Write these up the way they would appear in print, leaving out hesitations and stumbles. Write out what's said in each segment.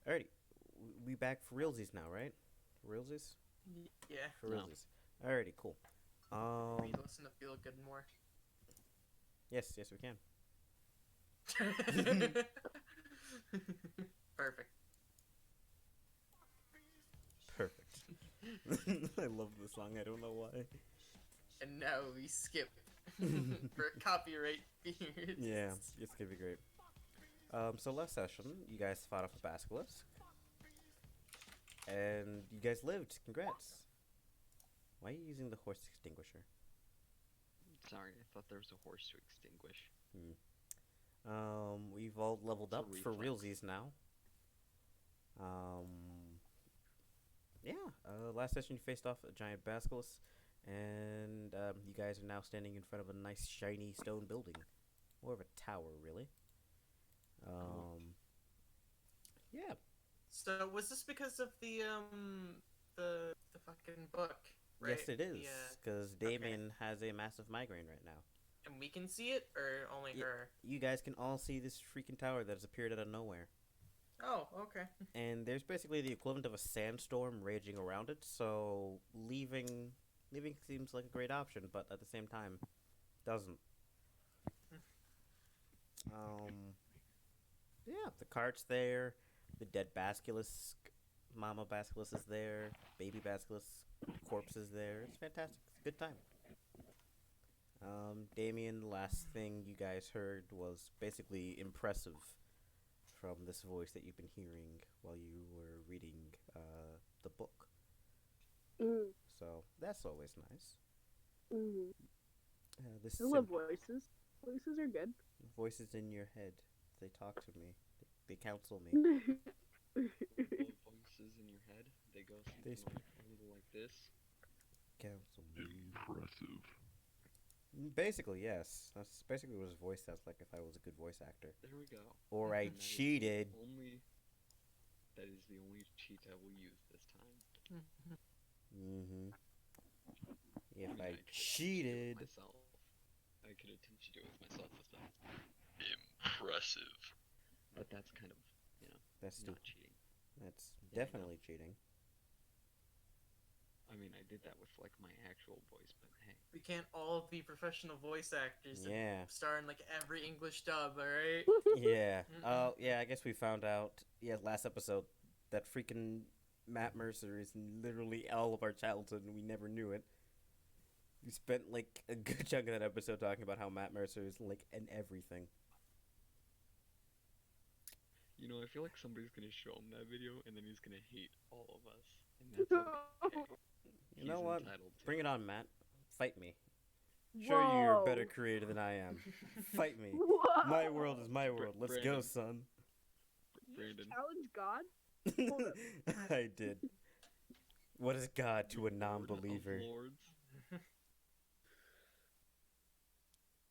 Alrighty, we back for realsies now, right? Realsies? Yeah. For No. realsies. Alrighty, cool. We listen to Feel Good more. Yes, we can. Perfect. Perfect. I love this song. I don't know why. And now we skip for copyright fears. Yeah, it's gonna be great. So last session, you guys fought off a basilisk, and you guys lived. Congrats. Why are you using the horse extinguisher? Sorry, I thought there was a horse to extinguish. We've all leveled It's a up for reflex. realsies now. Yeah. Last session you faced off a giant basilisk, and you guys are now standing in front of a nice shiny stone building, more of a tower, really. Yeah. So was this because of the fucking book? Right? Yes, it is, because Damien okay. has a massive migraine right now. And we can see it, or only her? You guys can all see this freaking tower that has appeared out of nowhere. Oh, okay. And there's basically the equivalent of a sandstorm raging around it, so leaving seems like a great option, but at the same time, doesn't. Yeah, the cart's there, the dead basilisk, Mama Basilisk is there, baby Basilisk corpse is there. It's fantastic. It's a good time. Damien, the last thing you guys heard was basically impressive from this voice that you've been hearing while you were reading the book. So that's always nice. I This love voices. Voices are good. voices in your head. They talk to me. They counsel me. Little voices in your head, they go They something like, a little like this. Counsel me. Impressive. Basically, yes. That's basically what his voice sounds like if I was a good voice actor. There we go. Or I And cheated. That is the only cheat I will use this time. Mm-hmm. If mean, I could cheated. myself. I could attempt to do it with myself with that. Impressive. But that's kind of, That's not cheating. That's Yeah, I definitely cheating. I mean, I did that with, like, my actual voice, but hey. We can't all be professional voice actors Yeah. and star in like every English dub, alright? Yeah. Oh, yeah, I guess we found out, last episode, that freaking Matt Mercer is literally all of our childhood and we never knew it. We spent, like, a good chunk of that episode talking about how Matt Mercer is, like, in everything. I feel like somebody's gonna show him that video, and then he's gonna hate all of us. And that's okay. You know He's what? entitled to Bring it. it on, Matt. Fight me. Sure, you're a better creator than I am. Fight me. Whoa. My world is my world. Let's go, Brandon. son. Did you Brandon. challenge God? Hold up. I did. What is God to a Lord of non-believer? Lords.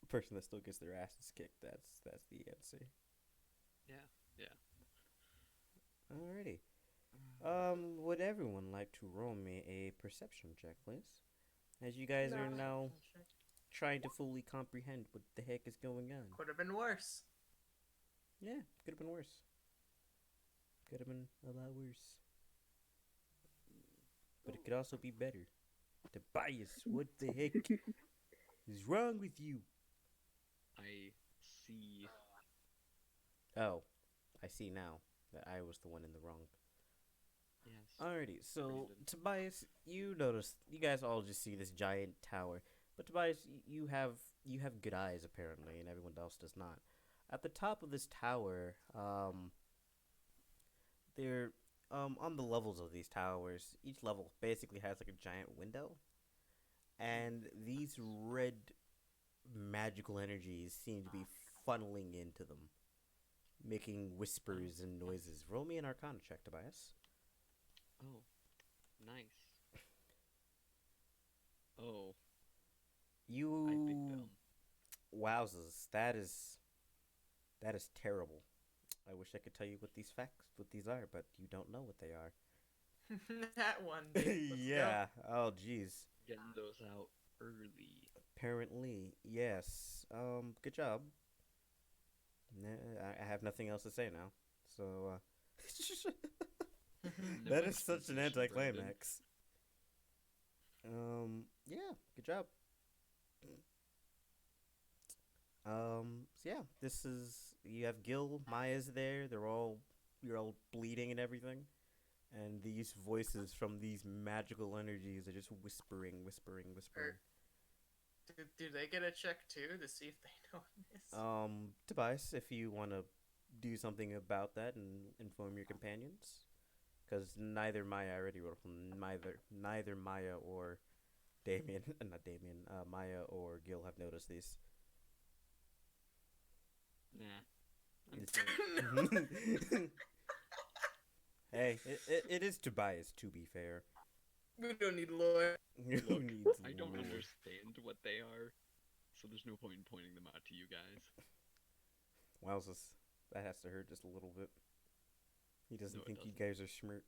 Person that still gets their asses kicked. That's the answer. Yeah. Alrighty. Would everyone like to roll me a perception check, please? As you guys are now trying to fully comprehend what the heck is going on. Could have been worse. Yeah, could have been worse. Could have been a lot worse. But it could also be better. Tobias, what the heck is wrong with you? I see. Oh, I see now that I was the one in the wrong. Yes. Alrighty, so Brandon. Tobias, you notice, you guys all just see this giant tower, but Tobias, you have good eyes apparently, and everyone else does not. At the top of this tower, there, on the levels of these towers, each level basically has like a giant window, and these red magical energies seem to be funneling into them, making whispers and noises. Roll me an Arcana check, Tobias. Oh, nice. Oh, I think You them. wowzers, that is terrible. I wish I could tell you what these are, but you don't know what they are. That one. Dude. Let's Yeah. Oh, jeez. Getting those out early. Apparently, yes. Good job. I have nothing else to say now. So, That is such an explanation, Brandon. anticlimax. Yeah, good job. So yeah, this is, you have Gil, Maya's there. You're all bleeding and everything, and these voices from these magical energies are just whispering. Do they get a check too to see if they know this? Tobias, if you want to do something about that and inform your companions, because neither Maya or Damien, not Damien, Maya or Gil have noticed these. Nah. Hey, it is Tobias, to be fair. We don't need a lawyer. Who Look, needs I don't lore? understand what they are, so there's no point in pointing them out to you guys. Wowzers, that has to hurt just a little bit. He doesn't No, it think you doesn't. guys are smart.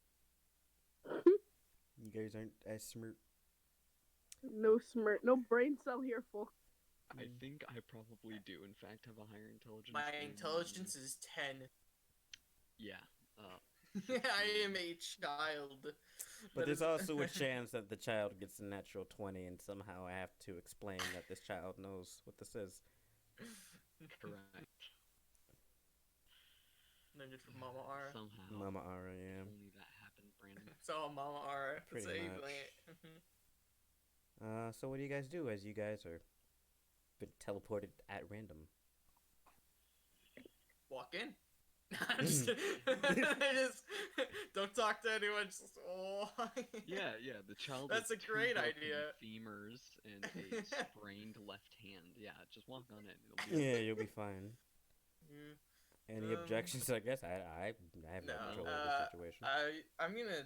You guys aren't as smart. No smirk, no brain cell here, folks. I think I probably do, in fact, have a higher intelligence. My than- intelligence is 10. Yeah. I am a child. But That there's is- also a chance that the child gets a natural 20, and somehow I have to explain that this child knows what this is. Correct. Learned it from Mama R. Somehow. Mama Ara, yeah. Only that happened, Brandon. It's all Mama R. Pretty That's how you much. play it. So what do you guys do as you guys are been teleported at random? Walk in. I just don't talk to anyone. Just Yeah, the child. That's with a two great broken idea. Femurs and a sprained left hand. Yeah, just walk on in. It'll be Yeah, you'll be fine. Mm, Any objections? I guess I have no No, control over the situation. I'm gonna.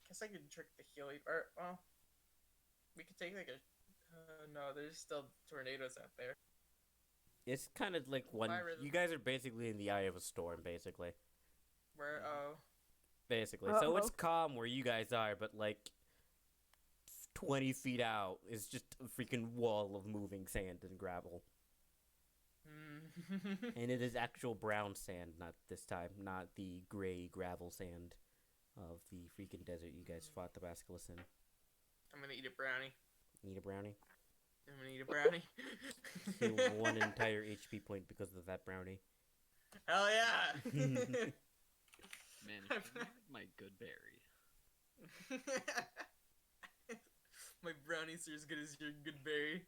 Guess I could trick the healing. Or well, we could take like a. No, there's still tornadoes out there. It's kind of like one. Pyre- You guys are basically in the eye of a storm, basically. Where Basically, Uh-oh. so it's calm where you guys are, but like 20 feet out is just a freaking wall of moving sand and gravel. And it is actual brown sand, not this time, not the gray gravel sand of the freaking desert you guys fought the Basilisk in. I'm gonna eat a brownie. Need a brownie? I'm gonna eat a brownie. Heal 1 entire HP point because of that brownie. Hell yeah! Man, if you had my good berry. My brownies are as good as your good berry.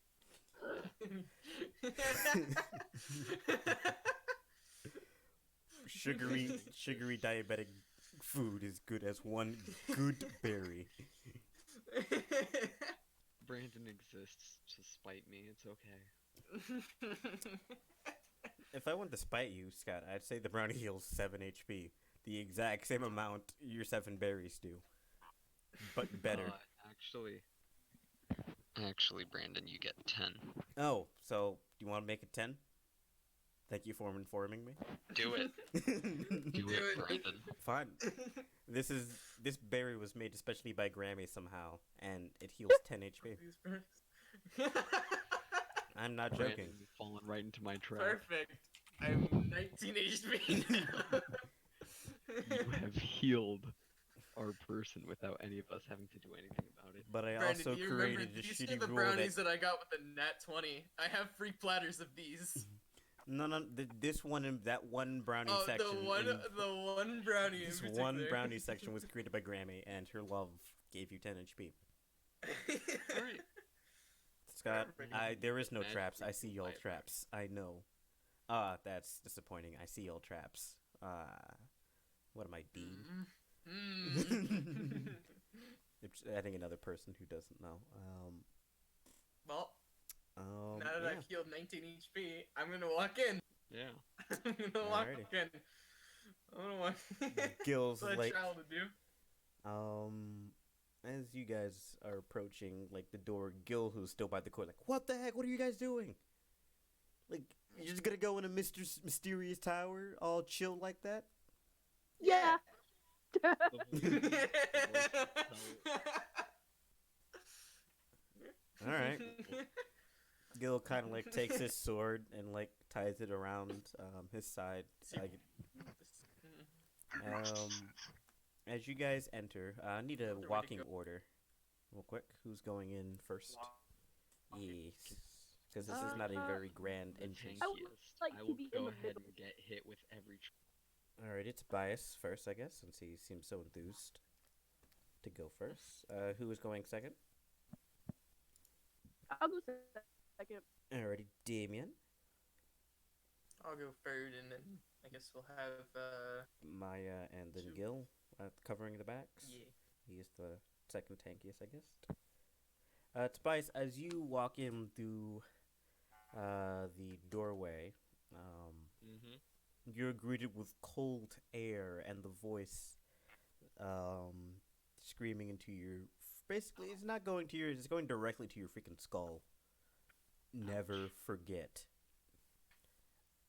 Sugary diabetic food is good as one good berry. Brandon exists to spite me. It's okay. If I want to spite you, Scott, I'd say the brownie heals 7 HP. The exact same amount your 7 berries do. But better. Actually, Brandon, you get 10. Oh, so do you want to make it 10? Thank you for informing me. Do it. Do it, Brandon. Fine. This berry was made especially by Grammy somehow, and it heals 10 HP. These berries. I'm not Brandon, joking. you've fallen right into my trap. Perfect. I'm 19 HP now. You have healed our person without any of us having to do anything about it. But I Brandon, also do you remember created a these are shitty the rule brownies that... that I got with the nat 20. I have free platters of these. No, this one and that one brownie Oh, section. the one brownie in This particular. one brownie section was created by Grammy, and her love gave you 10 HP. Alright. Scott, Perfect. there is no Magic traps. I see y'all fire. traps. I know. That's disappointing. I see y'all traps. What am I, Dean? Mm. It's adding another person who doesn't know. Well, now that yeah. I've healed 19 HP, I'm gonna walk in. Yeah. I'm gonna walk Alrighty. in. I'm gonna walk in. Gil's What's like, a child to do? as you guys are approaching, like, the door, Gil, who's still by the door, like, what the heck? What are you guys doing? Like, you're just gonna go in a mysterious tower, all chill like that? Yeah. Alright. Gil kind of, like, takes his sword and, like, ties it around, his side. As you guys enter, I need a ready to walking go. order, real quick. Who's going in first? Walking. Yes, because this is not a very grand The entrance. I would tankiest. like I to will be in go the ahead middle. and get hit with every. Alright, it's Bias first, I guess, since he seems so enthused to go first. Who is going second? I'll go second. Alrighty, Damien, I'll go third, and then I guess we'll have Maya, and then Two. Gil covering the backs. yeah. He is the second tankiest, I guess. Tobias, as you walk in through the doorway, Mm-hmm. you're greeted with cold air and the voice screaming into your. Basically, it's not going to yours, it's going directly to your freaking skull. Never forget.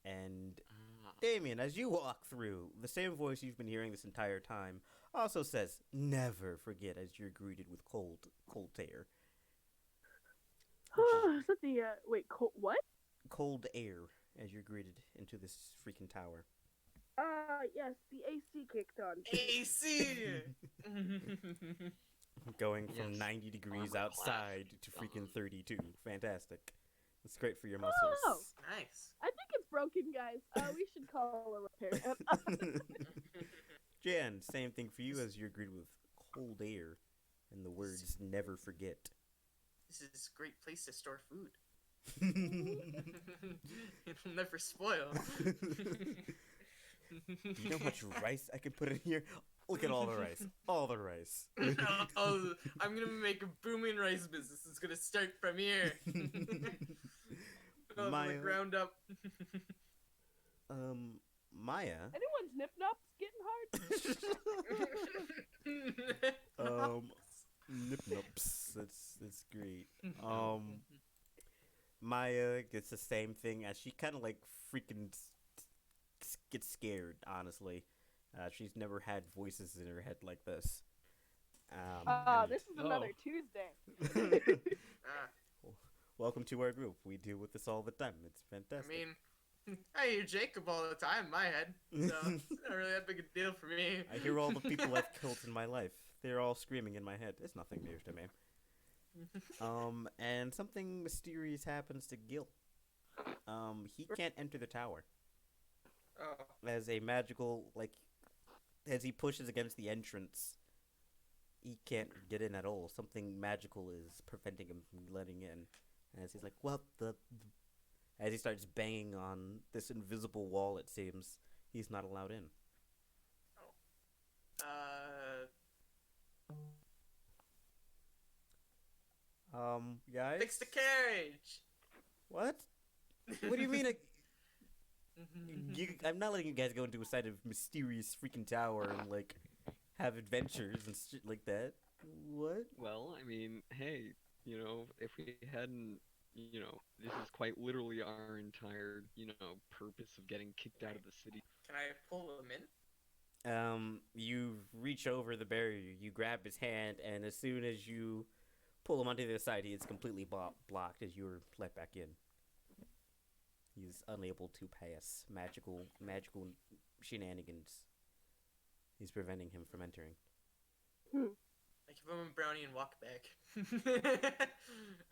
And Ah. Damien, as you walk through, the same voice you've been hearing this entire time also says, never forget, as you're greeted with cold air. Is that the wait? What? Cold air as you're greeted into this freaking tower. Yes, the AC kicked on. AC. Going from Yes. 90 degrees Armor outside class. to freaking 32. Fantastic. It's great for your muscles. Oh. Nice. I think it's broken, guys. We should call a repair. Jan, same thing for you as you're greeted with cold air and the words never forget. This is a great place to store food. You It'll never spoil. know how much rice I could put in here? Look at all the rice. All the rice. Oh, I'm gonna make a booming rice business. It's gonna start from here. From Maya. the ground up. Maya. Anyone's nip nops getting hard? Nip nops. That's great. Maya gets the same thing as she kind of like freaking gets scared. Honestly, she's never had voices in her head like this. And This is another Tuesday. Ah, welcome to our group. We deal with this all the time. It's I fantastic. mean, I hear Jacob all the time in my head, so it's not really that big a deal for me. I hear all the people I've killed in my life. They're all screaming in my head. It's nothing new to me. And something mysterious happens to Gil. He can't enter the tower. Oh, As a magical, like, as he pushes against the entrance, he can't get in at all. Something magical is preventing him from letting in. As he's like, what the... As he starts banging on this invisible wall, it seems, he's not allowed in. Guys? fix the carriage. What? What do you mean? I'm not letting you guys go into a side of mysterious freaking tower and, like, have adventures and shit like that. What? Well, I mean, hey, if we hadn't, this is quite literally our entire, purpose of getting kicked out of the city. Can I pull him in? You reach over the barrier, you grab his hand, and as soon as you pull him onto the other side, he is completely blocked as you are let back in. He's unable to pass magical shenanigans. He's preventing him from entering. I give him a brownie and walk back.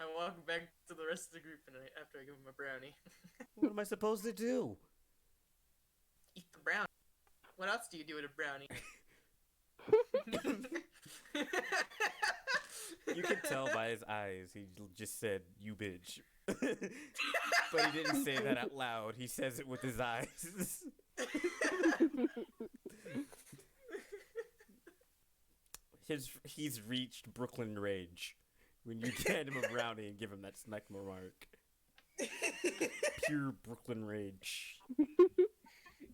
I walk back to the rest of the group and after I give him a brownie. What am I supposed to do? Eat the brownie. What else do you do with a brownie? You can tell by his eyes. He just said, "You bitch," but he didn't say that out loud. He says it with his eyes. He's reached Brooklyn rage. When you get him a brownie and give him that snack remark, pure Brooklyn rage.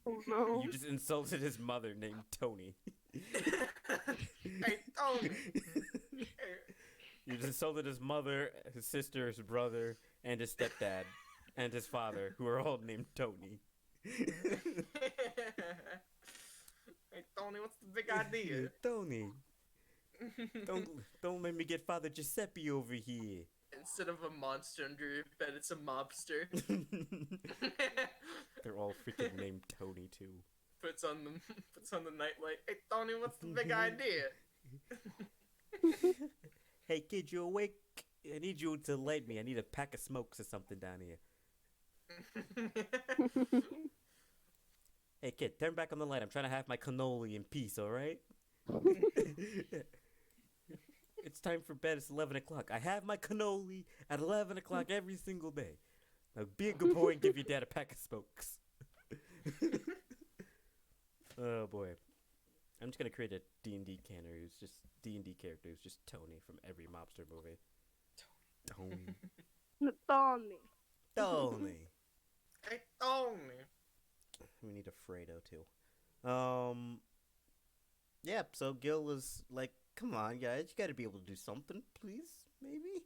Oh no. You just insulted his mother named Tony. Hey, Tony. You just insulted his mother, his sister, his brother, and his stepdad, and his father, who are all named Tony. Hey, Tony, what's the big idea? Tony, don't make me get Father Giuseppe over here. Instead of a monster under your bed, it's a mobster. They're all freaking named Tony too. puts on the nightlight. Hey Tony, what's the big idea? Hey kid, you awake? I need you to light me. I need a pack of smokes or something down here. Hey kid, turn back on the light. I'm trying to have my cannoli in peace, alright? It's time for bed. It's 11 o'clock. I have my cannoli at 11 o'clock every single day. Now be a good boy and give your dad a pack of smokes. Oh boy. I'm just gonna create a D&D character who's just Tony from every mobster movie. Tony. Tony. Hey Tony. We need a Fredo too. Yeah, so Gil was like, come on guys, you gotta be able to do something, please, maybe?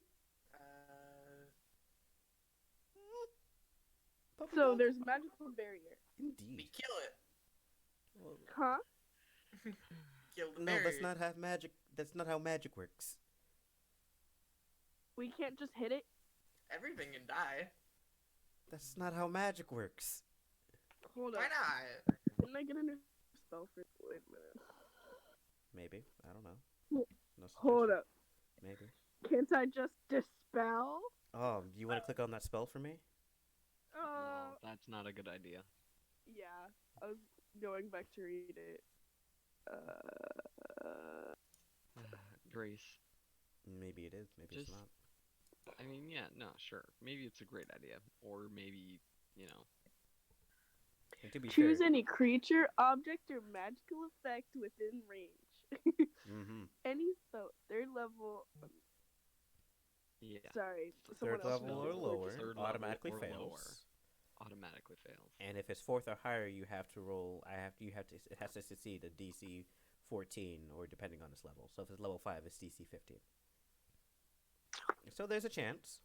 So there's a magical barrier. We Indeed. kill it. Well, Huh? Kill the no, barrier. that's not how magic works. We can't just hit it? Everything can die. That's not how magic works. Hold Why up. not? Didn't I get a new spell for... Wait a minute. Maybe. I don't know. No Hold suggestion. up. Maybe. Can't I just dispel? Oh, do you want to click on that spell for me? No, that's not a good idea. Yeah. I was going back to read it. Grace. Maybe it is. Maybe it's Just- not. I mean, yeah, no, sure. Maybe it's a great idea. Or maybe, And to be Choose fair, any creature, object, or magical effect within range. mm-hmm. Any spell, third level. yeah, Sorry, Third someone else level knows or what lower just- Third level automatically or fails. lower. Automatically fails. And if it's fourth or higher, you have to roll. It has to succeed a DC 14, or depending on its level. So if it's level 5, it's DC 15. So there's a chance.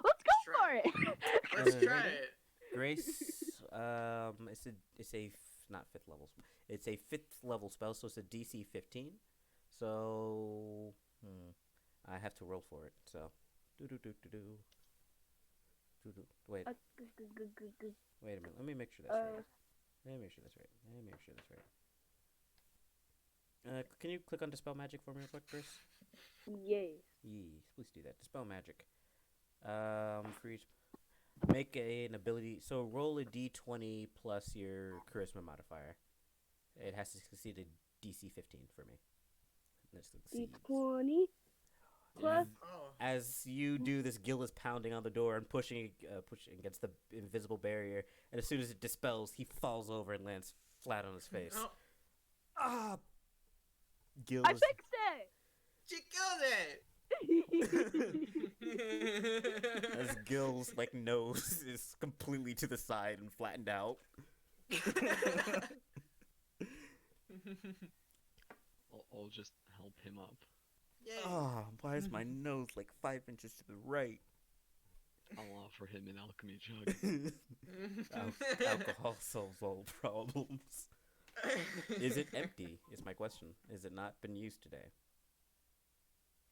Let's go Try for it. Let's Uh, try it. Grace, it's a not fifth level. It's a 5th level spell, so it's a DC 15. So I have to roll for it. So wait a minute. Let me make sure that's right. Let me make sure that's right. Can you click on Dispel Magic for me real quick, Chris? Yay. Yes, please do that. Dispel Magic. For each, make an ability. So roll a d20 plus your Charisma modifier. It has to succeed a DC 15 for me. That succeeds. D20 plus. Oh. As you do this, Gil is pounding on the door and pushing against the invisible barrier. And as soon as it dispels, he falls over and lands flat on his face. No. Ah! Gil I is fixed it. She killed as Gil's nose is completely to the side and flattened out. it. I'll just help him up. Yay. Ah, why is my nose 5 inches to the right? I'll offer him an alchemy jug. Alcohol solves all problems. Is it empty? Is my question. Is it not been used today?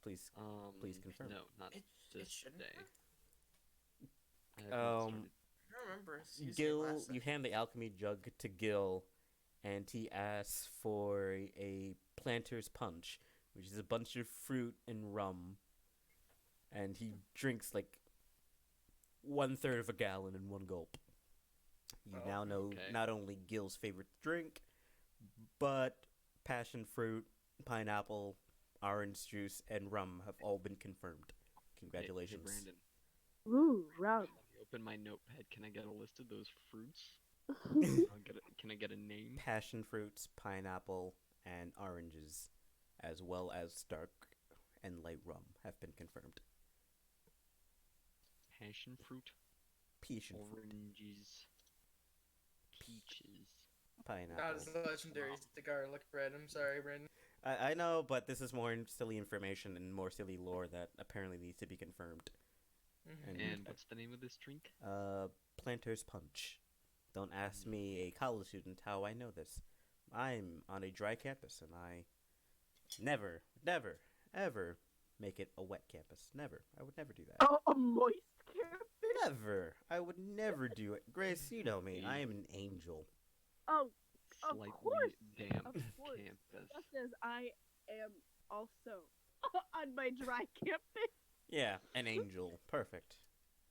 Please. Please confirm. No, not It this shouldn't day. have. I have not started. I don't remember us using it Gil, last you time. hand the alchemy jug to Gil, and he asks for a planter's punch, which is a bunch of fruit and rum. And he drinks 1/3 of a gallon in one gulp. You Oh, now know okay. not only Gil's favorite drink, but passion fruit, pineapple, orange juice, and rum have all been confirmed. Congratulations. Hey, Brandon, Ooh, round. let me open my notepad. Can I get a list of those fruits? Can I get a name? Passion fruits, pineapple, and oranges, as well as dark and light rum, have been confirmed. Passion fruit, Passion fruit, oranges, peaches. pineapple. Not as legendary as the garlic bread. I'm sorry, Brandon. I know, but this is more silly information and more silly lore that apparently needs to be confirmed. Mhm. And what's the name of this drink? Planter's Punch. Don't ask me, a college student, how I know this. I'm on a dry campus, and I never, ever make it a wet campus. Never. I would never do that. Oh, a moist campus? Never. I would never do it. Grace, you know me. I am an angel. Oh, Of slightly course, damp of course. campus. Just as I am also on my dry campus. Yeah, an angel. Perfect.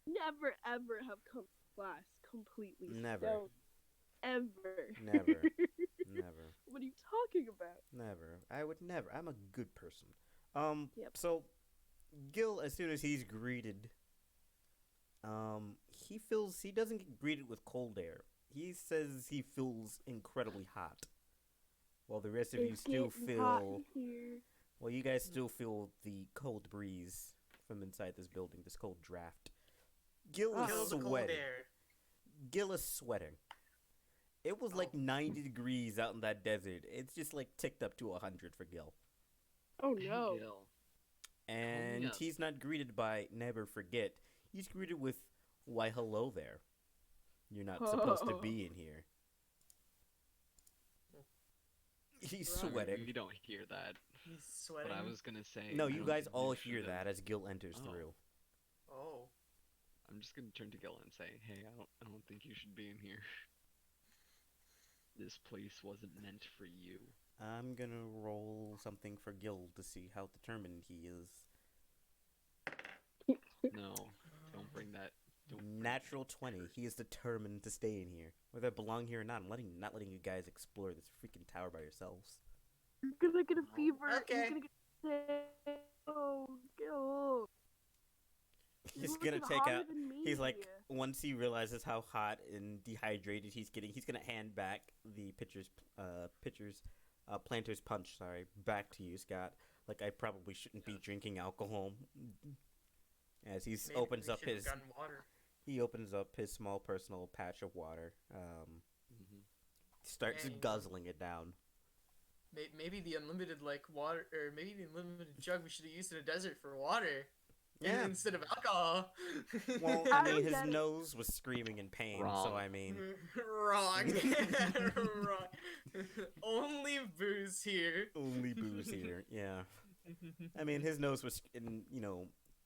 Never ever have come to class completely Never. stoned. Ever. Never. Never. What are you talking about? Never. I would never. I'm a good person. Yep. So Gil, as soon as he's greeted, he doesn't get greeted with cold air. He says he feels incredibly hot. While the rest of you It's still getting hot feel, in here. well, you guys still feel the cold breeze from inside this building, this cold draft. Gil is Kill the cold sweating. air. Gil is sweating. It was like 90 degrees out in that desert. It's just like ticked up to 100 for Gil. Oh Hey, no. Gil. And up. he's not greeted by never forget. He's greeted with, why hello there. You're not supposed to be in here. He's Sorry, sweating. We don't hear that. He's sweating. But I was gonna say. No, I you don't guys think all we hear should've- that as Gil enters Oh. through. Oh. I'm just gonna turn to Gil and say, hey, I don't think you should be in here. This place wasn't meant for you. I'm gonna roll something for Gil to see how determined he is. No, don't bring that. Don't bring Natural 20. He is determined to stay in here. Whether I belong here or not, I'm not letting you guys explore this freaking tower by yourselves. You're gonna get a fever. Okay. You're gonna get sick. Oh, Gil. He's You're gonna looking take hotter out. than me. He's like, once he realizes how hot and dehydrated he's getting, he's gonna hand back the planter's punch. Sorry, back to you, Scott. Like, I probably shouldn't be drinking alcohol. As he Maybe opens we up should've his, gotten water. he opens up his small personal patch of water. Mhm. Starts Dang. guzzling it down. Maybe the unlimited water, or maybe the unlimited jug we should have used in a desert for water. Yeah. Instead of alcohol. Well, I I mean, don't his get it. nose was screaming in pain, so Wrong. I mean, Wrong. Wrong. Only booze here. only booze here. Yeah. I mean, his nose was in,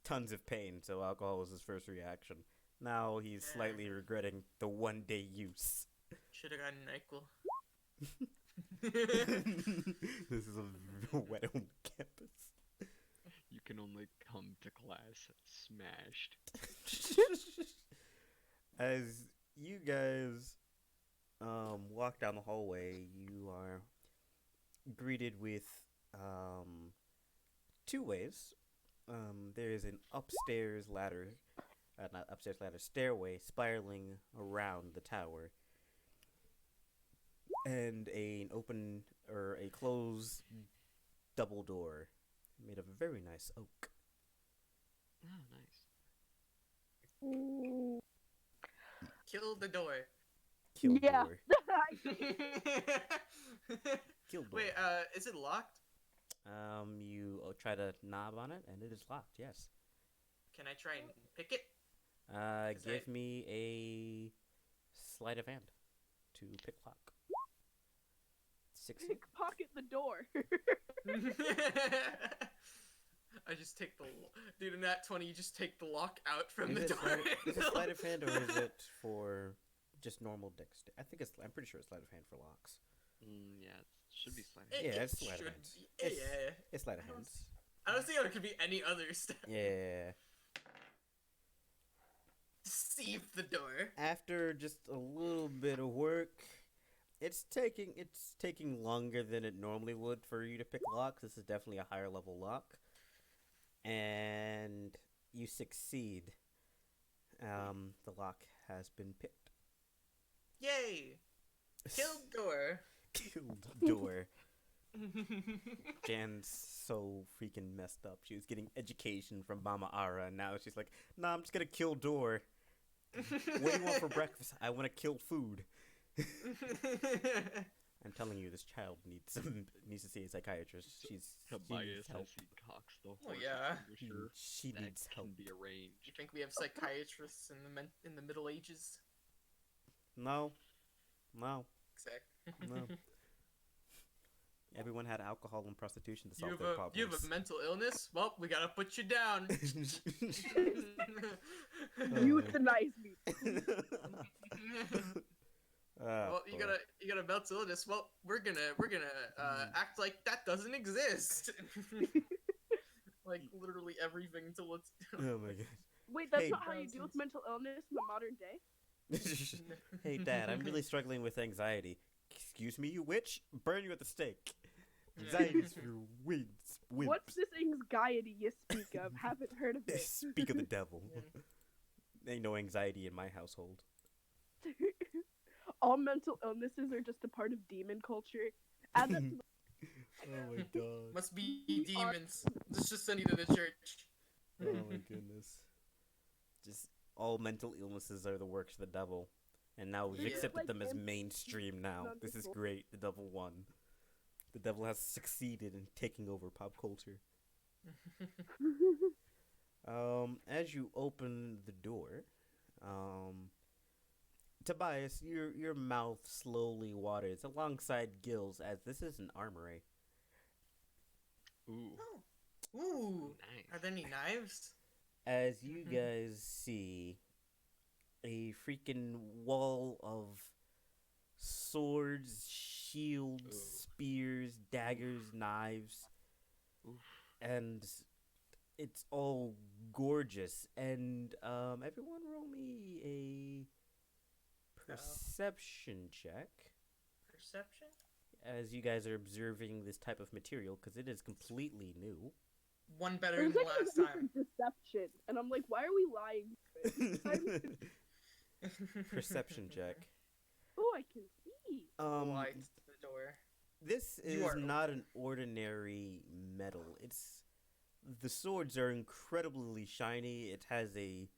tons of pain, so alcohol was his first reaction. Now he's Yeah. slightly regretting the one-day use. Should have gotten NyQuil. This is a wet on campus. You can only come to class smashed. As you guys walk down the hallway, you are greeted with two ways. There is an upstairs ladder, not upstairs ladder, stairway spiraling around the tower, and an open or a closed double door made of very nice oak. Oh, nice. Mm, Kill the door. Kill Yeah. door. Kill door. Wait, is it locked? You try to knob on it, and it is locked. Yes. Can I try and pick it? Is Give that- me a sleight of hand to pick lock. 60. Pickpocket the door. I just take the dude in that 20. You just take the lock out from Is the it door. is it sleight of hand or is it for just normal dexterity? I'm pretty sure it's sleight of hand for locks. Yeah, it should be slightly. Yeah, It it's sleight of should hand. be- It's- Yeah. It's sleight of I don't hand. I don't see how it could be any other step. Yeah. Deceive the door. After just a little bit of work, it's taking longer than it normally would for you to pick locks. This is definitely a higher level lock, and you succeed. The lock has been picked. Yay! Killed door. Killed door. Jan's so freaking messed up. She was getting education from Mama Ara, and now she's like, "Nah, I'm just gonna kill door. What do you want for breakfast? I want to kill food." I'm telling you, this child needs to see a psychiatrist. She needs Tobias help. as he cocks the Oh, horse. yeah. Sure She that needs can help. be arranged. You think we have psychiatrists in the Middle Ages? No. Exactly. No. Everyone had alcohol and prostitution to You solve have, their a, problems. you have a mental illness? Well, we gotta put you down. Euthanize me. Well, you gotta melt illness. Well, we're gonna act like that doesn't exist. Like literally everything to let's. Oh my god. Wait, that's Hey, not how you deal with mental illness in the modern day? Hey, Dad, I'm really struggling with anxiety. Excuse me, you witch? Burn you at the stake. Anxiety's for wimps. What's this anxiety you speak of? Haven't heard of it. Speak of the devil. Ain't no anxiety in my household. All mental illnesses are just a part of demon culture. Add that to the Oh my god. Must be demons. Let's just send you to the church. Oh my goodness. Just all mental illnesses are the works of the devil. And now we've Yeah. accepted Like them as him. mainstream now. Not This is people. great. The devil won. The devil has succeeded in taking over pop culture. As you open the door, Tobias, your mouth slowly waters alongside Gil's, as this is an armory. Ooh, Oh. Ooh. nice. Are there any knives? As you guys see a freaking wall of swords, shields, Ooh. spears, daggers, knives, Oof. and it's all gorgeous. And everyone roll me a perception check Perception? as you guys are observing this type of material, because it is completely new. One better There's than like last a time. deception, and I'm like, why are we lying? Perception check. Oh, I can see. Lights to the door. This is You are not an ordinary metal. It's the swords are incredibly shiny. It has a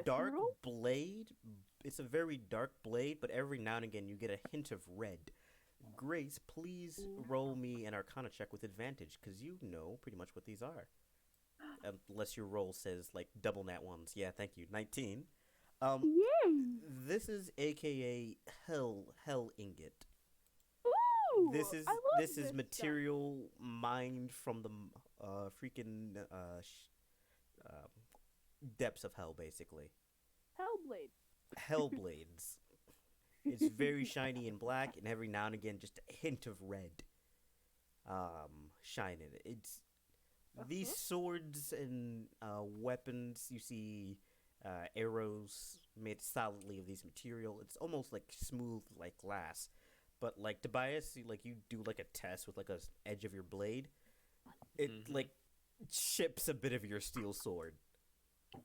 dark Mithril? blade. It's a very dark blade, but every now and again you get a hint of red. Grace, please roll me an Arcana check with advantage, because you know pretty much what these are. Unless your roll says like double nat ones. Yeah, thank you. 19. Yay! This is AKA Hell Ingot. Ooh, This is I love this is stuff. material mined from the freaking depths of hell, basically. Hellblade. Hell blades. It's very shiny and black, and every now and again, just a hint of red shine in it. It's these swords and weapons. You see arrows made solidly of these material. It's almost like smooth, like glass. But like Tobias, you do like a test with like a edge of your blade. It like chips a bit of your steel sword, And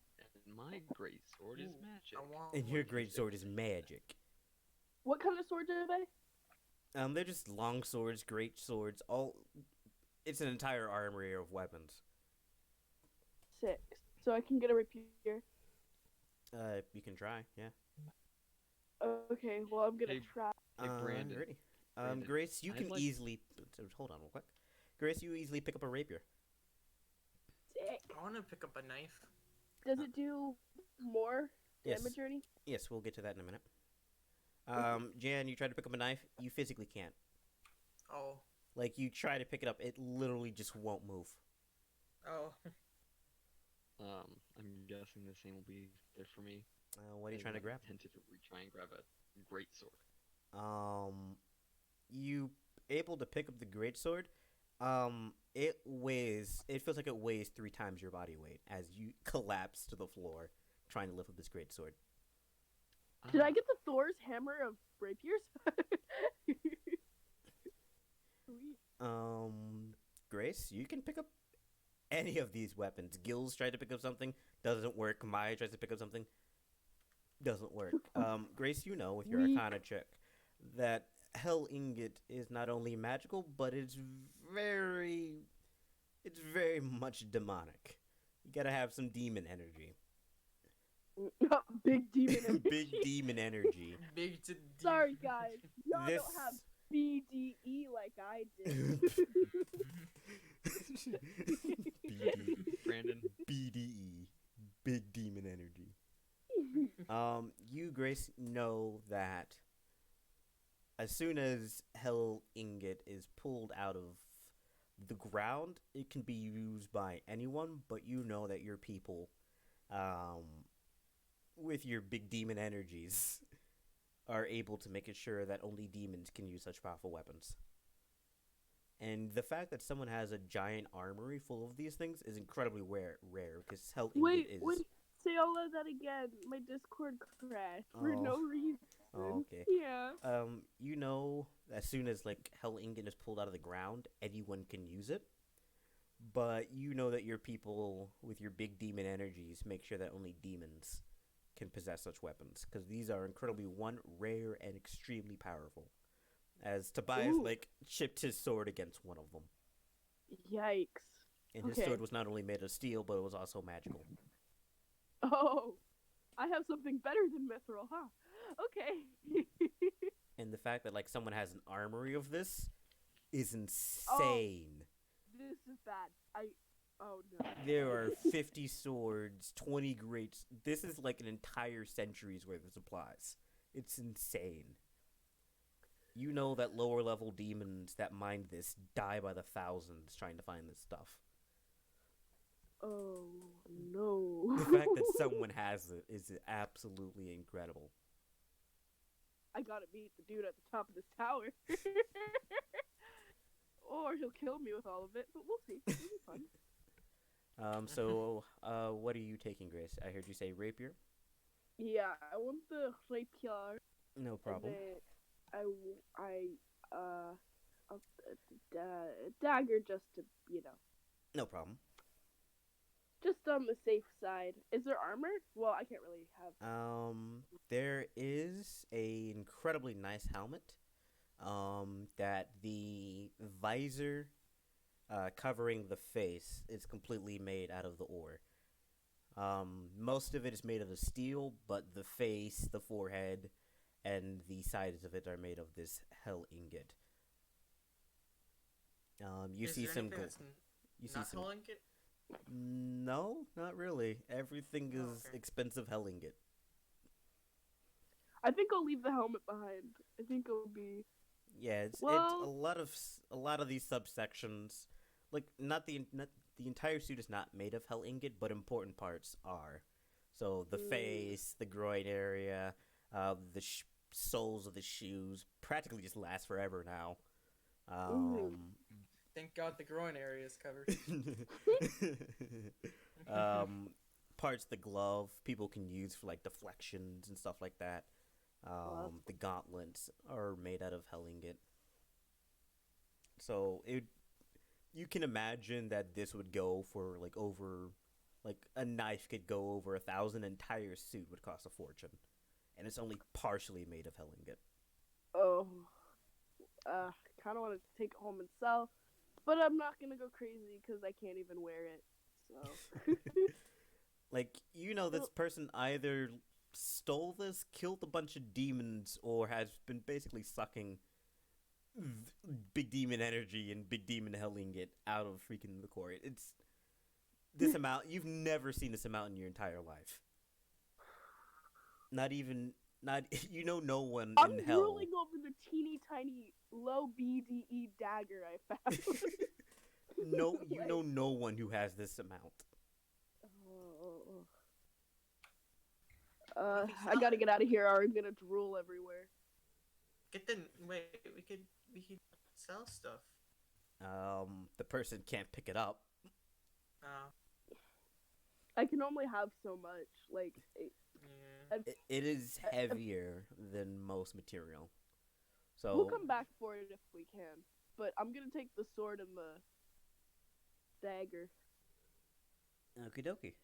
my great sword is Ooh, magic. I want and your one. great sword is magic. What kind of swords are they? They're just long swords, great swords. All it's an entire armory of weapons. 6. So I can get a rapier. You can try, yeah. Okay, well I'm gonna Hey, try. Hey, Brandon. Ready? Brandon, Grace, you I'd can like- easily hold on real quick. Grace, you easily pick up a rapier. Sick. I want to pick up a knife. Does it do more Yes. damage or anything? Yes, we'll get to that in a minute. Jan, you try to pick up a knife. You physically can't. Oh. Like, you try to pick it up, it literally just won't move. Oh. I'm guessing the same will be there for me. What are you as trying to I grab? Tentatively try and grab a great sword. You able to pick up the greatsword? It feels like it weighs 3 times your body weight as you collapse to the floor trying to lift up this greatsword. Did I get the Thor's hammer of rapiers? Sweet. Grace, you can pick up any of these weapons. Gil's tried to pick up something, doesn't work. Maya tries to pick up something, doesn't work. Grace, you know with your Weak. Arcana check that Hell Ingot is not only magical, but it's very much demonic. You gotta have some demon energy. Big demon energy. Big demon energy. Big to Sorry guys, y'all This don't have BDE like I did. Brandon. BDE, big demon energy. You, Grace, know that as soon as Hell Ingot is pulled out of the ground, it can be used by anyone, but you know that your people, with your big demon energies, are able to make it sure that only demons can use such powerful weapons. And the fact that someone has a giant armory full of these things is incredibly rare because Hell Ingot is. Wait. Say all of that again. My Discord crashed for no reason. Oh, okay. Yeah. You know, as soon as like Hell Ingot is pulled out of the ground, anyone can use it. But you know that your people with your big demon energies make sure that only demons can possess such weapons because these are incredibly rare and extremely powerful. As Tobias chipped his sword against one of them. Yikes. And his sword was not only made of steel, but it was also magical. Oh, I have something better than mithril, huh? Okay. And the fact that someone has an armory of this is insane. This is bad. Oh no. There are 50 swords, 20 greats. This is like an entire century's worth of supplies. It's insane. You know that lower level demons that mine this die by the thousands trying to find this stuff. Oh no. The fact that someone has it is absolutely incredible. I gotta meet the dude at the top of this tower. Or he'll kill me with all of it, but we'll see. It'll be fun. So, what are you taking, Grace? I heard you say rapier? Yeah, I want the rapier. No problem. Dagger just to, No problem. Just on the safe side. Is there armor? Well, I can't really have. There is a incredibly nice helmet. That the visor, covering the face is completely made out of the ore. Most of it is made of the steel, but the face, the forehead, and the sides of it are made of this Hell Ingot. You Is see there some anything good. that's You see not some. Hell Ingot? No, not really. Everything is okay. expensive Hell Ingot. I think I'll leave the helmet behind. I think it'll be. Yeah, it's Well- a lot of these subsections, not the entire suit is not made of Hell Ingot, but important parts are. So the face, the groin area, the soles of the shoes practically just last forever now. Thank God the groin area is covered. Parts of the glove people can use for deflections and stuff like that. The gauntlets are made out of Hell Ingot. So you can imagine that this would go for over, a knife could go over 1,000. Entire suit would cost a fortune, and it's only partially made of Hell Ingot. Oh. Kind of want to take it home and sell, but I'm not gonna go crazy because I can't even wear it. So. This person either stole this, killed a bunch of demons, or has been basically sucking big demon energy and big demon Hell Ingot out of freaking the core. It's this amount. You've never seen this amount in your entire life. Not no one I'm in hell. drooling over the teeny tiny low BDE dagger I found. No, no one who has this amount. I gotta get out of here or I'm gonna drool everywhere. Wait, we could sell stuff. The person can't pick it up. I can only have so much. Yeah. It is heavier than most material. So We'll come back for it if we can. But I'm gonna take the sword and the dagger. Okie dokie.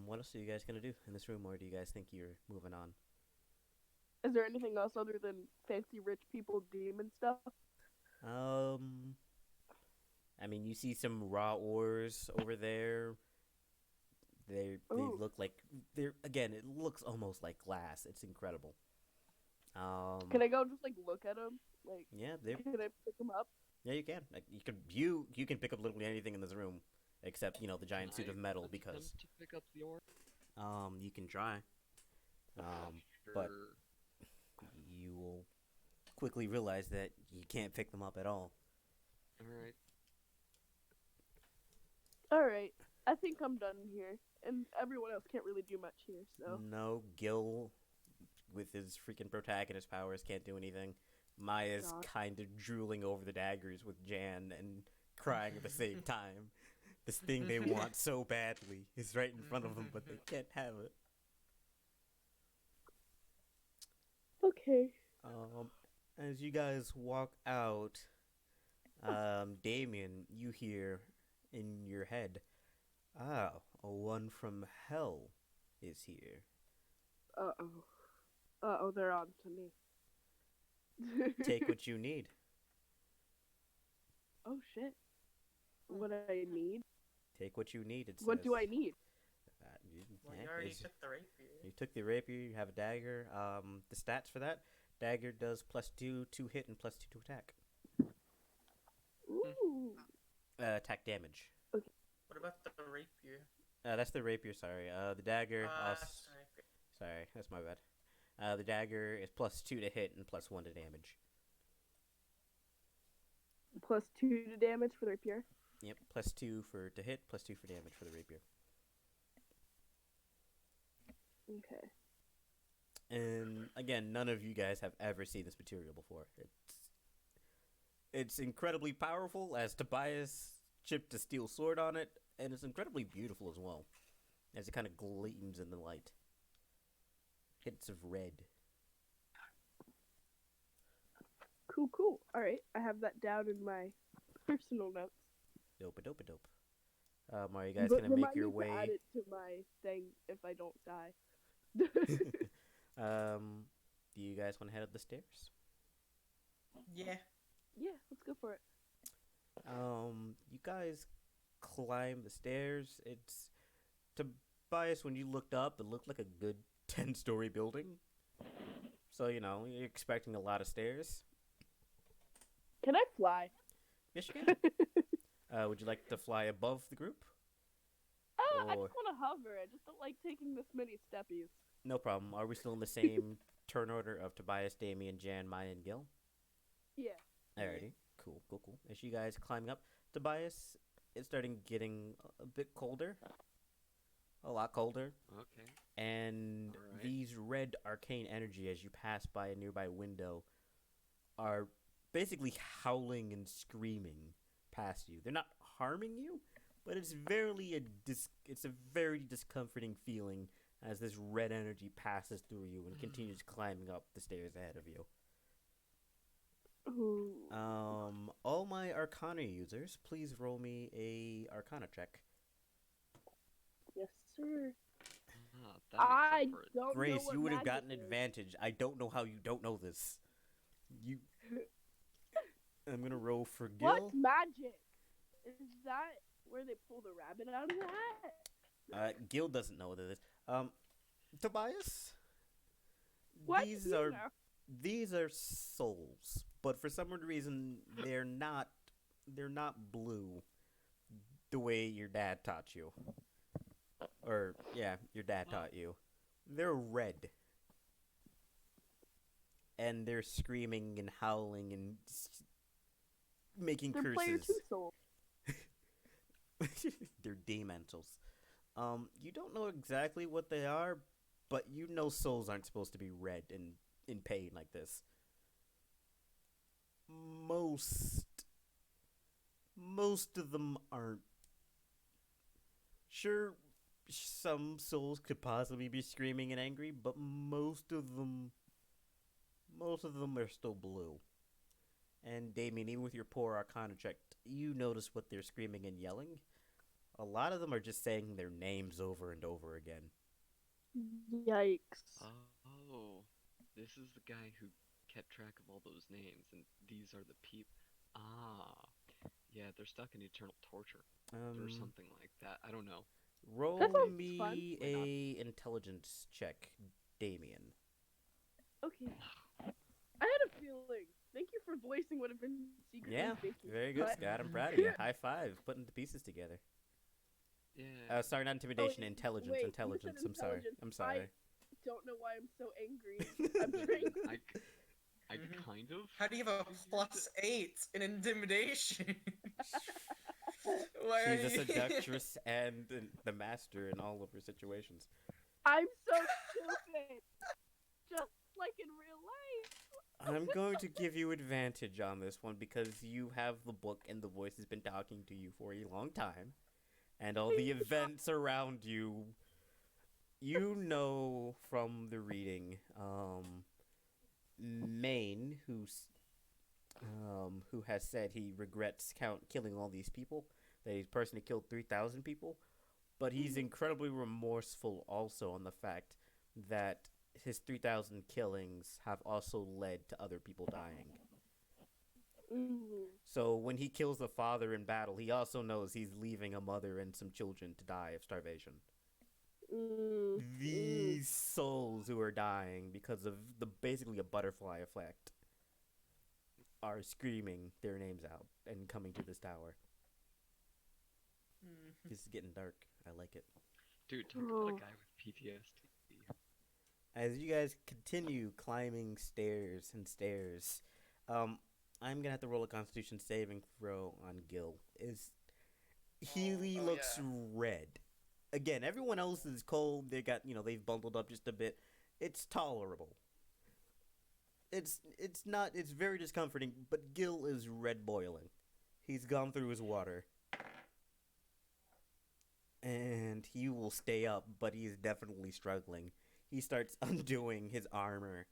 What else are you guys gonna do in this room, or do you guys think you're moving on? Is there anything else other than fancy rich people demon stuff? You see some raw ores over there. They look like it looks almost like glass. It's incredible. Can I go just look at them? Yeah, Can I pick them up? yeah, you can. You can pick up literally anything in this room, except the giant suit of metal because to pick up the ore. you can try. But Sure. you will quickly realize that you can't pick them up at all. Alright. Alright. I think I'm done here. And everyone else can't really do much here, so. No, Gil with his freaking protagonist powers, can't do anything. Maya's God. kind of drooling over the daggers with Jan and crying at the same time. This thing they want so badly is right in front of them, but they can't have it. Okay. As you guys walk out, Damien, you hear in your head, a one from hell is here. Uh-oh, they're on to me. Take what you need. Oh, shit. What do I need? Take what you need, it says. What do I need? Well, you already took the rapier. You took the rapier, you have a dagger. The stats for that, dagger does +2 to hit and +2 to attack. Ooh. Attack damage. What about the rapier? That's the rapier, sorry. The dagger, That's the rapier. sorry, that's my bad. The dagger is +2 to hit and +1 to damage. +2 to damage for the rapier. Yep, +2 to hit, +2 for damage for the rapier. Okay. And again, none of you guys have ever seen this material before. It's incredibly powerful, as Tobias chipped a steel sword on it, and it's incredibly beautiful as well, as it kind of gleams in the light. Hints of red. Cool. Alright, I have that down in my personal notes. Dope. Are you guys But gonna make remind your me to add way? it to my thing if I don't die. Do you guys want to head up the stairs? Yeah. Yeah, let's go for it. You guys climb the stairs. It's Tobias. When you looked up, it looked like a good 10-story building. So you're expecting a lot of stairs. Can I fly? Yes, you can. Would you like to fly above the group? I Or- just want to hover. I just don't like taking this many steppies. No problem. Are we still in the same turn order of Tobias, Damien, Jan, Maya, and Gil? Yeah. Alrighty. Cool. As you guys climbing up, Tobias, it's starting getting a bit colder. A lot colder. Okay. And Alright. these red arcane energy, as you pass by a nearby window, are basically howling and screaming past you. They're not harming you, but it's it's a very discomforting feeling as this red energy passes through you and continues climbing up the stairs ahead of you. Ooh. All my Arcana users, please roll me a Arcana check. Yes, sir. That I makes up for it. don't know Grace, what you would have magic gotten is. advantage. I don't know how you don't know this. You. I'm gonna roll for Gil. What's magic? Is that where they pull the rabbit out of the hat? Gil doesn't know what it is. Tobias. What? These You are know. these are souls, but for some weird reason they're not blue, the way your dad taught you. Or yeah, your dad taught you. They're red. And they're screaming and howling and making They're player curses. 2 souls. They're dementals. You don't know exactly what they are, but you know souls aren't supposed to be red and in pain like this. Most of them aren't. Sure, some souls could possibly be screaming and angry, but most of them are still blue. And Damien, even with your poor Arcana check, you notice what they're screaming and yelling. A lot of them are just saying their names over and over again. Yikes. Oh, this is the guy who kept track of all those names, and these are the people. Yeah, they're stuck in eternal torture or something like that. I don't know. Roll That sounds me fun. a intelligence check, Damien. Okay. I had a feeling. Thank you for voicing what I've been secretly Yeah, thinking. very good, But- Scott. I'm proud of you. High five, putting the pieces together. Yeah. Sorry, not intimidation, Oh, intelligence. wait, you Intelligence. said I'm sorry. intelligence. I'm sorry. Don't know why I'm so angry. I'm trying. I kind of. How do you have a +8 in intimidation? Why are She's a you- seductress and the master in all of her situations. I'm so stupid. Just like in real life. I'm going to give you advantage on this one because you have the book and the voice has been talking to you for a long time. And all the events around you, you know from the reading, Maine, who has said he regrets killing all these people, that he's personally killed 3,000 people, but he's incredibly remorseful also on the fact that his 3,000 killings have also led to other people dying. So when he kills the father in battle, he also knows he's leaving a mother and some children to die of starvation. These souls who are dying because of basically a butterfly effect are screaming their names out and coming to this tower. This is getting dark. I like it. Dude, talk about a guy with PTSD. As you guys continue climbing stairs and stairs, I'm gonna have to roll a Constitution saving throw on Gil. He looks red. Again, everyone else is cold. They got they've bundled up just a bit. It's tolerable. It's very discomforting, but Gil is red boiling. He's gone through his water. And he will stay up, but he's definitely struggling. He starts undoing his armor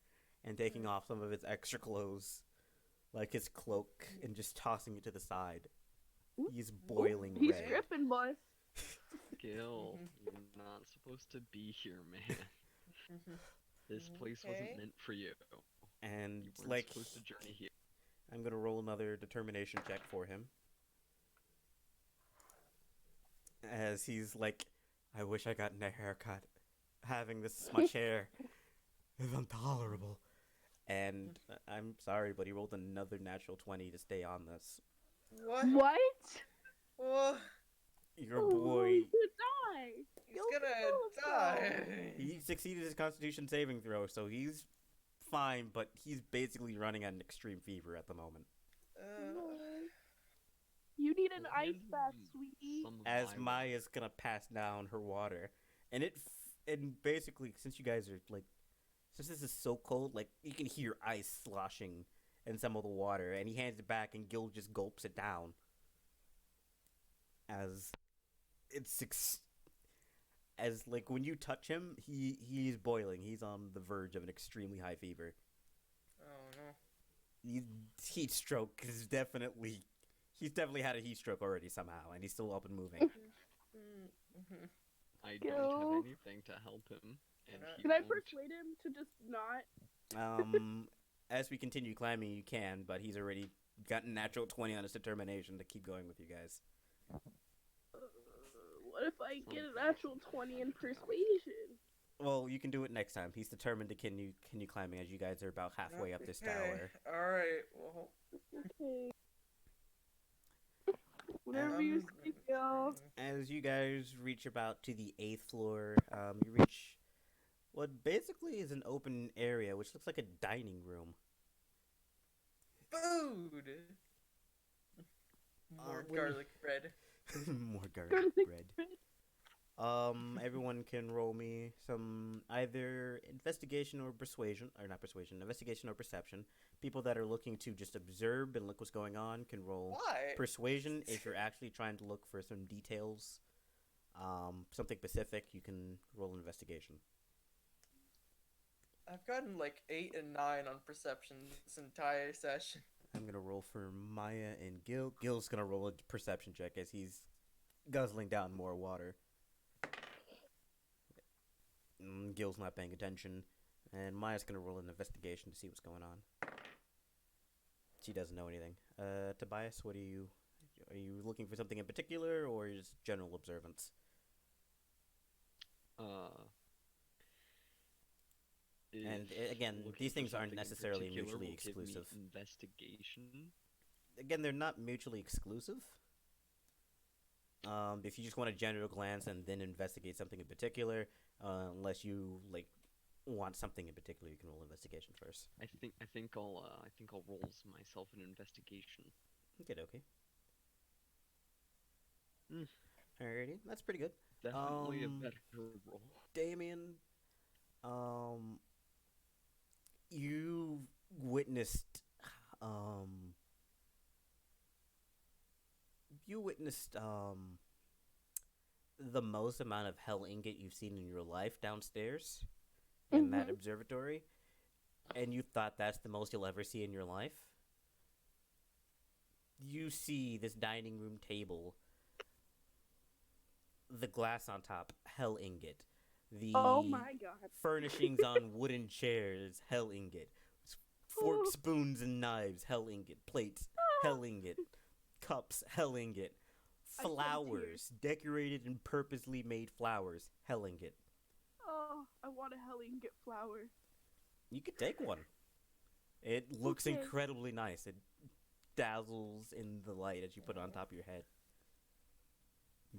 and taking off some of his extra clothes, like his cloak, and just tossing it to the side. He's boiling red. He's dripping, boys. Gil, you're not supposed to be here, man. This place wasn't meant for you. And you weren't supposed to journey here. I'm gonna roll another determination check for him. As he's like, I wish I got a haircut. Having this much hair is intolerable. And I'm sorry, but he rolled another natural 20 to stay on this. What? Oh, Your boy... He's gonna die. He succeeded his Constitution saving throw, so he's fine, but he's basically running on extreme fever at the moment. You need an ice bath, sweetie. As Maya's gonna pass down her water. And basically, since you guys are, since this is so cold, you can hear ice sloshing in some of the water, and he hands it back, and Gil just gulps it down. As when you touch him, he's boiling. He's on the verge of an extremely high fever. Oh, no. Heat stroke is definitely... He's definitely had a heat stroke already somehow, and he's still up and moving. I don't have anything to help him. And can I persuade him to just not? As we continue climbing, you can, but he's already gotten natural 20 on his determination to keep going with you guys. What if I get a natural 20 in persuasion? Well, you can do it next time. He's determined to continue climbing as you guys are about halfway up this tower. Alright, well... Okay. Whatever you say, Gil. As you guys reach about to the 8th floor, you reach what basically is an open area, which looks like a dining room. Food! More garlic bread. More garlic bread. Everyone can roll me some either investigation or persuasion, or not persuasion, investigation or perception. People that are looking to just observe and look what's going on can roll persuasion. If you're actually trying to look for some details, something specific, you can roll investigation. I've gotten 8 and 9 on perception this entire session. I'm gonna roll for Maya and Gil. Gil's gonna roll a perception check as he's guzzling down more water. Gil's not paying attention, and Maya's gonna roll an investigation to see what's going on. She doesn't know anything. Tobias, are you looking for something in particular, or just general observance? And again, these things aren't necessarily mutually exclusive. Investigation. Again, they're not mutually exclusive. If you just want a general glance and then investigate something in particular, unless you want something in particular, you can roll investigation first. I think I'll roll myself an investigation. Okay. Alrighty, that's pretty good. Definitely a better roll. Damien, you witnessed, um, you witnessed, the most amount of hell ingot you've seen in your life downstairs in that observatory, and you thought that's the most you'll ever see in your life. You see this dining room table, the glass on top, hell ingot. The Oh my god. furnishings on wooden chairs, hell ingot. Forks, spoons, and knives, hell ingot. Plates, hell ingot. Cups, hell ingot. I shed Flowers, decorated and purposely made flowers, hell ingot. Oh, I want a hell ingot flower. You could take one. It looks Okay. incredibly nice. It dazzles in the light as you put it on top of your head.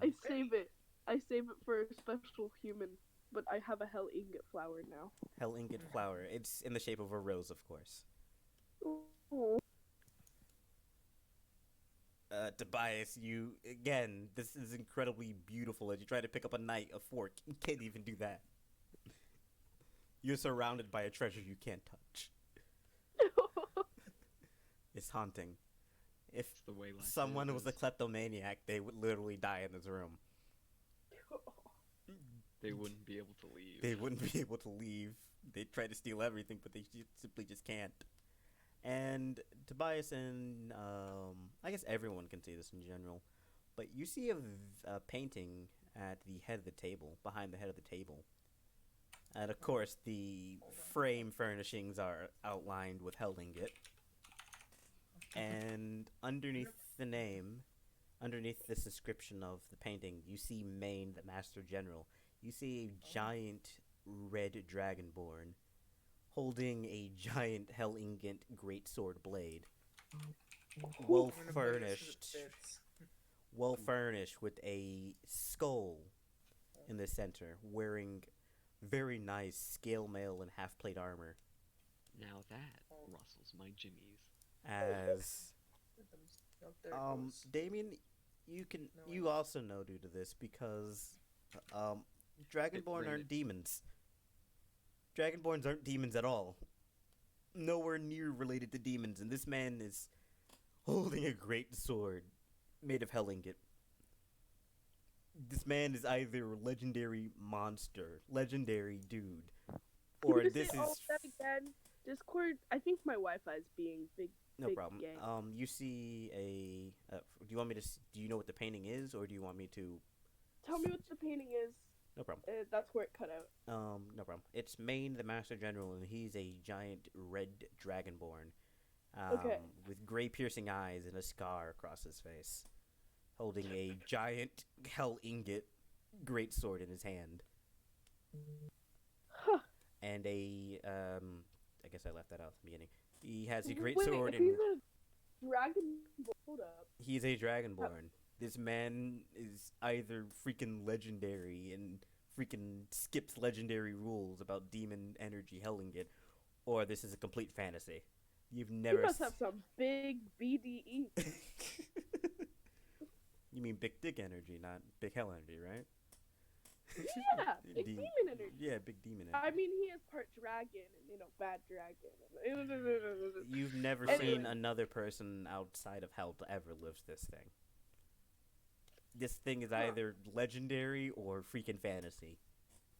I save it. I save it for a special human, but I have a hell ingot flower now. Hell ingot flower. It's in the shape of a rose, of course. Oh. Tobias, you, again, this is incredibly beautiful as you try to pick up a knife, a fork. You can't even do that. You're surrounded by a treasure you can't touch. It's haunting. If It's the way life someone was a is. kleptomaniac, they would literally die in this room. They wouldn't be able to leave. They wouldn't be able to leave. They try to steal everything, but they simply just can't. And Tobias and I guess everyone can see this in general, but you see a painting at the head of the table, behind the head of the table. And of course, the frame furnishings are outlined with hell ingot. And underneath the name, underneath this description of the painting, you see Maine, the Master General. You see a giant red dragonborn holding a giant hell ingot greatsword blade. Well furnished. Well furnished with a skull in the center, wearing very nice scale mail and half plate armor. Now that rustles my jimmies. As Damien, you also know due to this because Dragonborn aren't demons. Dragonborns aren't demons at all. Nowhere near related to demons, and this man is holding a great sword made of hell ingot. This man is either legendary monster, legendary dude, or Could you this say all is of that again? Discord. I think my Wi-Fi is being big. no big problem. gang. You see a. Do you want me to? Do you know what the painting is, or do you want me to? Tell me what the painting is. No problem. That's where it cut out. No problem. It's Maine, the Master General, and he's a giant red dragonborn, Okay. with gray piercing eyes and a scar across his face, holding a giant hell ingot greatsword in his hand, Huh. and a I guess I left that out at the beginning. He has a great Wait, sword, if and he's a dragon. Hold up. he's a dragonborn. This man is either freaking legendary and freaking skips legendary rules about demon energy hell ingot, or this is a complete fantasy. You've He never. must have some big BDE. You mean big dick energy, not big hell energy, right? Yeah, big De- demon energy. Yeah, big demon energy. I mean, he is part dragon and bad dragon. You've never Anyway. seen another person outside of hell to ever live this thing. This thing is Huh. either legendary or freaking fantasy.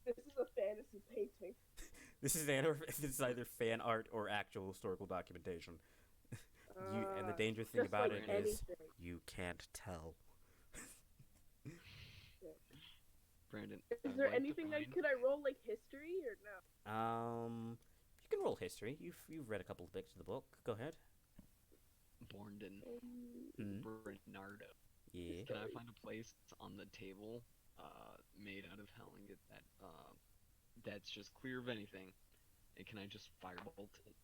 This is a fantasy painting. This is either fan art or actual historical documentation. And the dangerous thing Just about like it is anything. you can't tell. Brandon. Is I'd there like to anything find- could I roll like history or no? You can roll history. You've read a couple of bits of the book. Go ahead. Bornden Hmm. Bernardo. Yeah. Can I find a place on the table, made out of hell ingot that's just clear of anything, and can I just firebolt it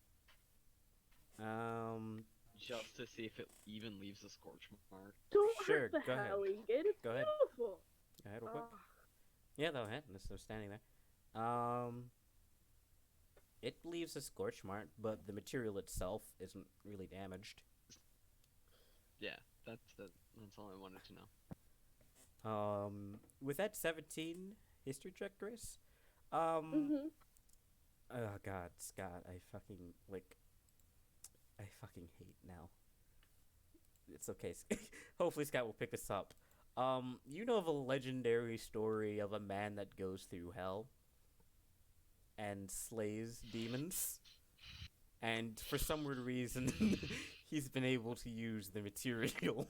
just to see if it even leaves a scorch mark? Don't Sure, hurt the go ahead. hell ingot. It's Go ahead. beautiful. Go ahead real quick. Ah, Yeah, go ahead. They're standing there. It leaves a scorch mark, but the material itself isn't really damaged. Yeah, that's all I wanted to know. With that 17 history check, Grace, mhm. Oh God, Scott, I fucking hate now. It's okay. Hopefully Scott will pick this up. You know of a legendary story of a man that goes through hell and slays demons? And for some weird reason, he's been able to use the material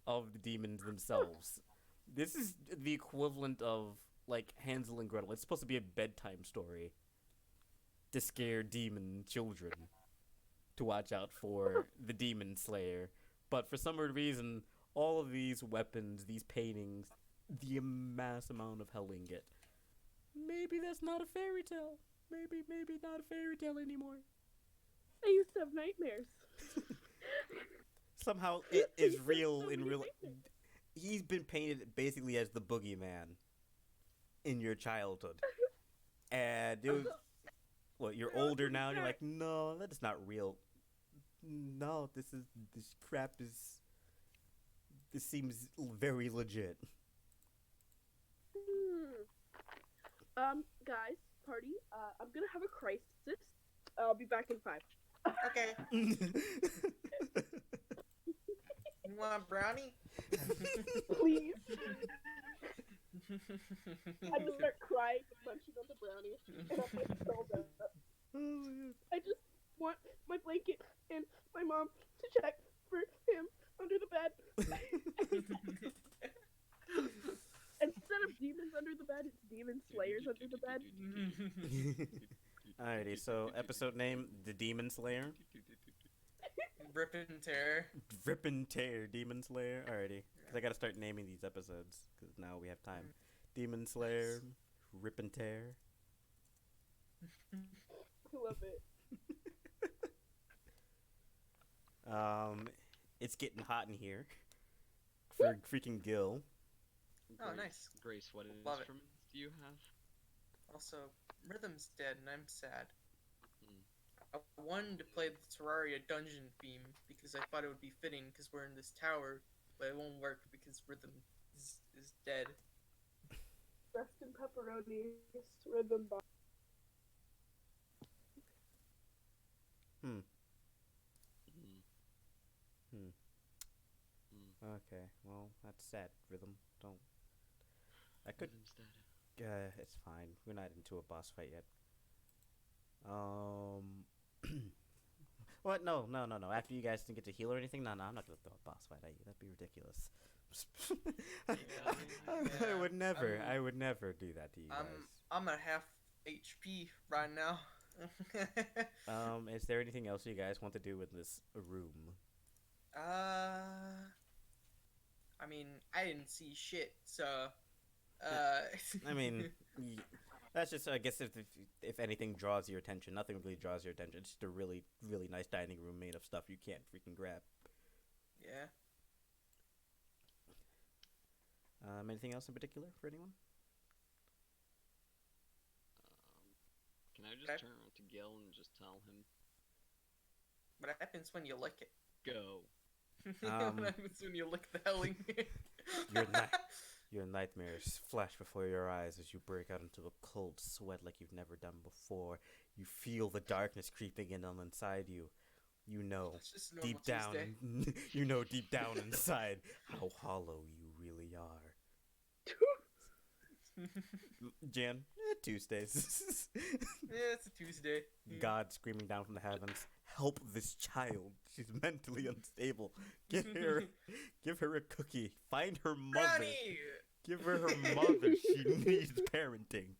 of the demons themselves. This is the equivalent of, like, Hansel and Gretel. It's supposed to be a bedtime story to scare demon children to watch out for the demon slayer. But for some weird reason, all of these weapons, these paintings, the mass amount of hell we can get. Maybe that's not a fairy tale. Maybe not a fairy tale anymore. I used to have nightmares. Somehow it is real in real. He's been painted basically as the boogeyman in your childhood, and it was. Well, you're older now, and you're like, no, that's not real. No, this crap is. This seems very legit. Guys, party. I'm gonna have a crisis. I'll be back in 5. Okay. You want a brownie? Please. I just start crying, munching on the brownie, and I'm like so bad. I just want my blanket and my mom to check for him under the bed. Instead of demons under the bed, it's demon slayers under the bed. Alrighty, so episode name, The Demon Slayer. Rip and tear. Rip and tear, Demon Slayer. Alrighty, because I gotta start naming these episodes, because now we have time. Demon Slayer, Rip and tear. I love it. It's getting hot in here. For freaking Gil. Oh, nice. Grace, what Love it. instruments do you have? Also, Rhythm's dead and I'm sad. I wanted to play the Terraria dungeon theme because I thought it would be fitting because we're in this tower, but it won't work because Rhythm is dead. Rest in pepperoni, Rhythm Bard. Okay, well, that's sad. Rhythm, don't. I could. Rhythm's dead. It's fine. We're not into a boss fight yet. What? No. After you guys didn't get to heal or anything? No, I'm not gonna throw a boss fight at you. That'd be ridiculous. I would never. I would never do that to you guys. I'm at half HP right now. Is there anything else you guys want to do with this room? I mean, I didn't see shit, so. I mean, that's just, I guess, if anything draws your attention. Nothing really draws your attention. It's just a really, really nice dining room made of stuff you can't freaking grab. Yeah. Anything else in particular for anyone? Can I just turn around to Gil and just tell him? What happens when you lick it? Go. What happens when you lick the helling? Your nightmares flash before your eyes as you break out into a cold sweat like you've never done before. You feel the darkness creeping in on inside you. You know, deep down, you know deep down inside how hollow you really are. Jan, Tuesdays. Yeah, it's a Tuesday. God screaming down from the heavens, help this child. She's mentally unstable. Give her a cookie. Find her mother. Brownie! Give her mother. She needs parenting.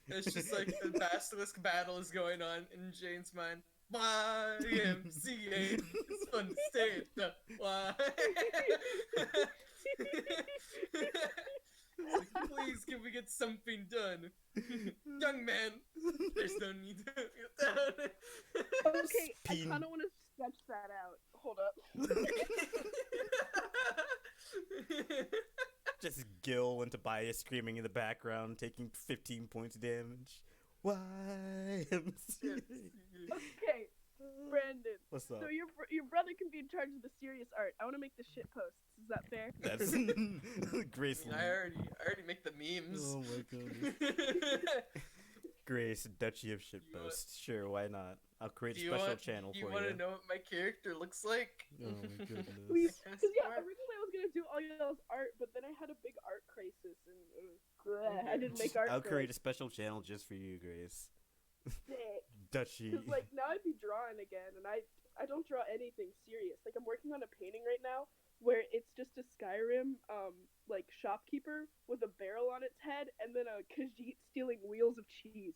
It's just like the basilisk battle is going on in Jane's mind. YMCA. It's fun to stay at the Y. It's like, please, can we get something done? Young man, there's no need to get down. Okay, I kind of want to sketch that out. Hold up. Just Gil and Tobias screaming in the background, taking 15 points of damage. YMCA. Okay, Brandon. What's up? So your brother can be in charge of the serious art. I want to make the shit posts. Is that fair? That's Grace. I already make the memes. Oh my god. Grace, Duchy of You want- Shitpost. Sure, why not? I'll create a Do you special want? channel Do you for want you. to know what my character looks like? Oh my Because goodness. originally I was gonna do all y'all's art, but then I had a big art crisis and I didn't make art. I'll for create it. a special channel just for you, Grace. Sick. Duchy. Because like now I'd be drawing again, and I don't draw anything serious. Like I'm working on a painting right now where it's just a Skyrim like shopkeeper with a barrel on its head, and then a Khajiit stealing wheels of cheese.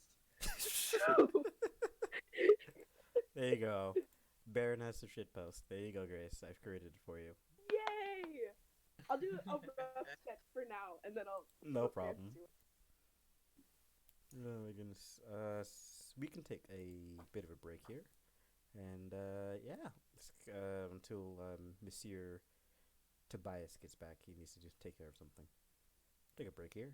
There you go. Baroness of Shitpost. There you go, Grace. I've created it for you. Yay! I'll do a rough sketch for now, and then I'll. No okay, problem. Oh my goodness. We can take a bit of a break here, and yeah, until Monsieur Tobias gets back, he needs to just take care of something. Take a break here.